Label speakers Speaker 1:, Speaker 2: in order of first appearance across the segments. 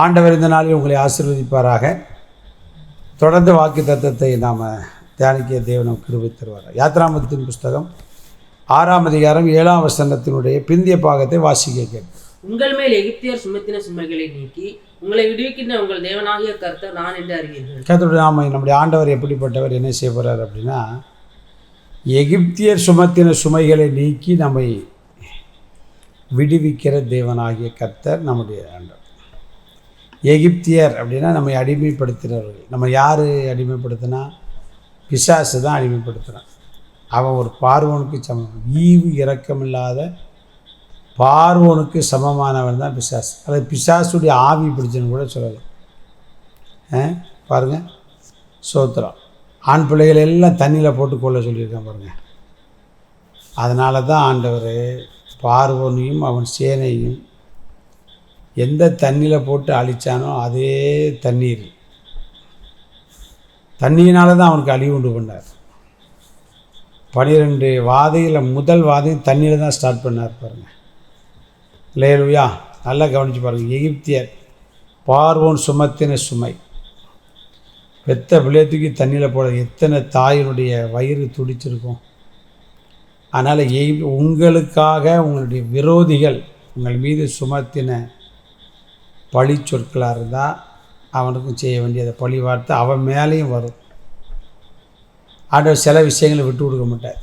Speaker 1: ஆண்டவர் இந்த நாளில் உங்களை ஆசீர்வதிப்பாராக. தொடர்ந்து வாக்கு தத்தத்தை நாம் தியானிக்க தேவனம் கிருபை தருவார். யாத்ராமத்தின் புஸ்தகம் 6ஆம் அதிகாரம் 7ஆம் வசனத்தினுடைய பிந்திய பாகத்தை வாசிக்க கேட்போம்.
Speaker 2: உங்கள் மேல் எகிப்தியர் சுமத்தின சுமைகளை நீக்கி உங்களை விடுவிக்கின்ற உங்கள் தேவனாகிய கர்த்தர் நான் என்று அறிவீர்கள். கர்த்தருடைய நாமம். நம்முடைய ஆண்டவர் எப்படிப்பட்டவர், என்ன செய்ய போகிறார் அப்படின்னா, எகிப்தியர் சுமத்தின சுமைகளை நீக்கி நம்மை விடுவிக்கிற தேவனாகிய கர்த்தர் நம்முடைய ஆண்டவர். எகிப்தியர் அப்படின்னா நம்மை அடிமைப்படுத்துகிறவர்கள். நம்ம யார் அடிமைப்படுத்தினா? பிசாசு தான் அடிமைப்படுத்துகிறான். அவன் ஒரு பார்வோனுக்கு சமம், ஈவு இரக்கமில்லாத பார்வோனுக்கு சமமானவன் தான் பிசாசு. அது பிசாசுடைய ஆவி பிடிச்சுன்னு கூட சொல்லலாம். பாருங்கள், சோத்திரம். ஆண் பிள்ளைகள் எல்லாம் தண்ணியில் போட்டு கொள்ள சொல்லியிருக்கேன் பாருங்கள். அதனால தான் ஆண்டவர் பார்வோனையும் அவன் சேனையும் எந்த தண்ணியில் போட்டு அழித்தானோ அதே தண்ணியினால தான் அவனுக்கு அழிவு உண்டு பண்ணார். 12 வாதையில் முதல் வாதையும் தண்ணியில் தான் ஸ்டார்ட் பண்ணார் பாருங்கள். அல்லேலூயா. நல்லா கவனித்து பாருங்கள். எகிப்தியர் பார்வோன் சுமத்தின சுமை. பெத்த பிள்ளையத்துக்கு தண்ணியில் போட எத்தனை தாயினுடைய வயிறு துடிச்சிருக்கும். அதனால் உங்களுக்காக உங்களுடைய விரோதிகள் உங்கள் மீது சுமத்தின பழி சொற்களாக இருந்தால் அவனுக்கும் செய்ய வேண்டியதை பழி வார்த்தை அவன் மேலேயும் வரும். ஆண்டவர் சில விஷயங்களை விட்டு கொடுக்க மாட்டார்.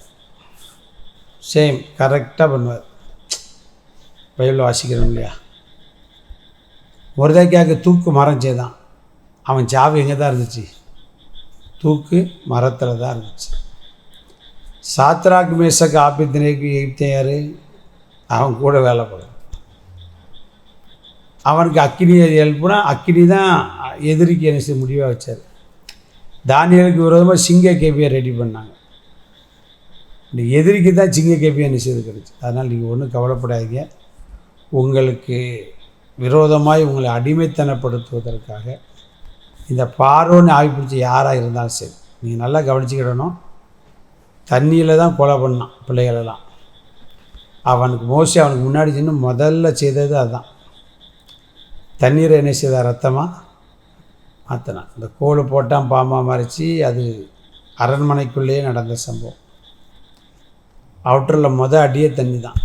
Speaker 2: சேம் கரெக்டாக பண்ணுவார். பைபிளில் வாசிக்கிறோம் இல்லையா? மொர்தெக்காய்க்கு தூக்கு மரம் செய்தான். அவன் சாவு எங்கே தான் இருந்துச்சு? தூக்கு மரத்தில் தான் இருந்துச்சு. சாத்ராக் மேஷாக் ஆபேத்நேகோக்கு எகிப்தியர் அவன் கூட வேலை போடுறான். அவனுக்கு அக்கினியை எழுப்புனா அக்கினி தான் எதிரிக்கு என்ன செய்ய முடிவாக வச்சார். தானியலுக்கு விரோதமாக சிங்க கேபியை ரெடி பண்ணாங்க. இந்த எதிரிக்கு தான் சிங்க கேபியை என்ன செய்து கிடச்சி. அதனால் நீங்கள் ஒன்றும் கவலைப்படாதீங்க. உங்களுக்கு விரோதமாய் உங்களை அடிமைத்தனப்படுத்துவதற்காக இந்த பார்வோன்னு ஆவி பிடிச்ச யாராக இருந்தாலும் சரி, நீங்கள் நல்லா கவனிச்சுக்கிடணும். தண்ணியில் தான் கொலை பண்ணான் பிள்ளைகளெல்லாம். அவனுக்கு அவனுக்கு முன்னாடி சின்ன முதல்ல செய்தது அதுதான். தண்ணீரை என்ன செய்தால் ரத்தமாக மாற்றினான். இந்த கோல் போட்டான், பாம்பாக மறைச்சி. அது அரண்மனைக்குள்ளேயே நடந்த சம்பவம். அவுட்டரில் அடியே தண்ணி தான்.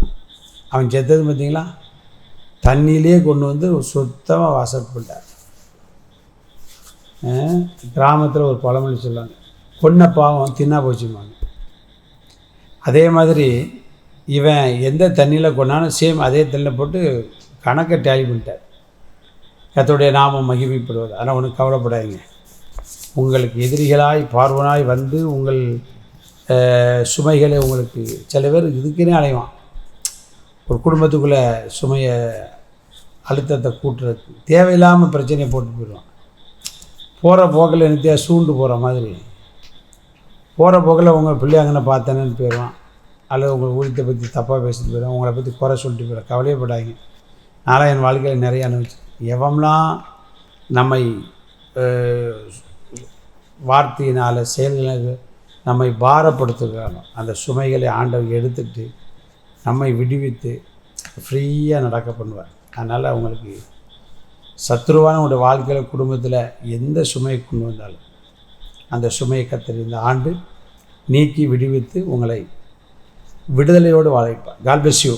Speaker 2: அவன் செத்தது பார்த்தீங்களா? தண்ணியிலே கொண்டு வந்து சுத்தமாக வாசல் பண்ணிட்டார். கிராமத்தில் ஒரு பழமொழி சொல்லுவாங்க, கொன்ன பாவம் தின்னா போச்சுமாங்க. அதே மாதிரி இவன் எந்த தண்ணியில் கொண்டாலும் சேம் அதே தண்ணியில் போட்டு கணக்கை டேலி பண்ணிட்டார். கர்த்தருடைய நாமம் மகிமைப்படுவது. ஆனால் ஒன்றும் கவலைப்படாதீங்க. உங்களுக்கு எதிரிகளாய் பார்வனாய் வந்து உங்கள் சுமைகளை உங்களுக்கு சில பேர் இதுக்குன்னே அலைவான். ஒரு குடும்பத்துக்குள்ளே சுமையை அழுத்தத்தை கூட்டுறதுக்கு தேவையில்லாமல் பிரச்சனையை போட்டு போயிடுவான். போகிற போக்கில் நிறுத்தியா சூண்டு போகிற மாதிரி போகிற போக்கில் உங்கள் பிள்ளையாங்கன்னு பார்த்தேன்னு போயிடுவான். அல்லது உங்கள் ஊழியத்தை பற்றி தப்பாக பேசிட்டு போயிடுவான். உங்களை பற்றி குறை சொல்லிட்டு போயிடுவான். கவலையப்படாதீங்க. நானும் என் வாழ்க்கையில் நிறைய அனுபவிச்சு. எவம்லாம் நம்மை வார்த்தையினால் செயல்களை நம்மை பாரப்படுத்துகிறானோ அந்த சுமைகளை ஆண்டவர் எடுத்துட்டு நம்மை விடுவித்து ஃப்ரீயாக நடக்க பண்ணுவார். அதனால் உங்களுக்கு சத்துருவான உங்களுடைய வாழ்க்கையில் குடும்பத்தில் எந்த சுமையை கொண்டு வந்தாலும் அந்த சுமையை கர்த்தர் இந்த ஆண்டு நீக்கி விடுவித்து உங்களை விடுதலையோடு வாழ வைப்பார். God bless you.